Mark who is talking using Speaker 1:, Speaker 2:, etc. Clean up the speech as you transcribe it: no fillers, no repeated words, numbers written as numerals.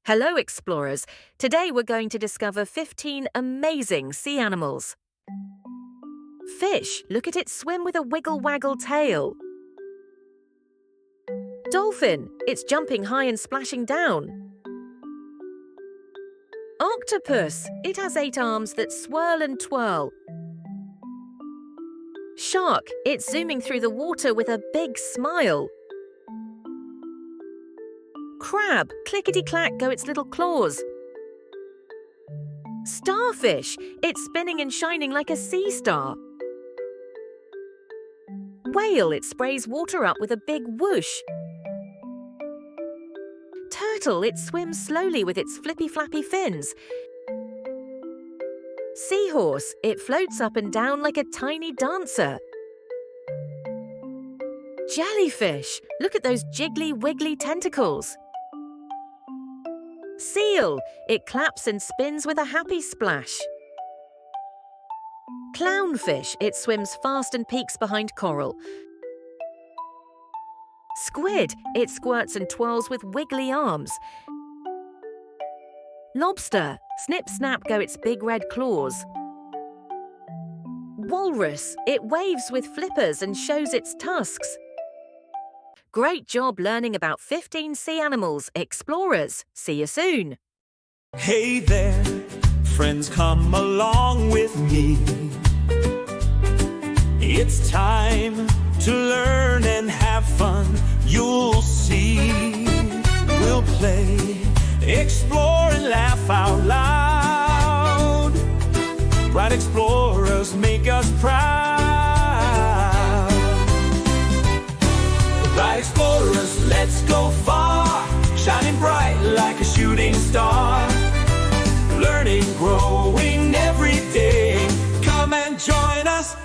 Speaker 1: Hello, explorers. Today we're going to discover 15 amazing sea animals. Fish, look at it swim with a wiggle-waggle tail. Dolphin, it's jumping high and splashing down. Octopus, it has 8 arms that swirl and twirl. Shark, it's zooming through the water with a big smile. Crab, clickety-clack go its little claws. Starfish, it's spinning and shining like a sea star. Whale, it sprays water up with a big whoosh. Turtle, it swims slowly with its flippy-flappy fins. Seahorse, it floats up and down like a tiny dancer. Jellyfish, look at those jiggly-wiggly tentacles. Seal, it claps and spins with a happy splash. Clownfish, it swims fast and peeks behind coral. Squid, it squirts and twirls with wiggly arms. Lobster, snip-snap go its big red claws. Walrus, it waves with flippers and shows its tusks. Great job learning about 15 sea animals, explorers. See you soon.
Speaker 2: Hey there, friends, come along with me. It's time to learn and have fun. You'll see. We'll play, explore and laugh out loud. Bright explorers make us proud. Bright explorers, let's go far, shining bright like a shooting star. Learning, growing every day. Come and join us.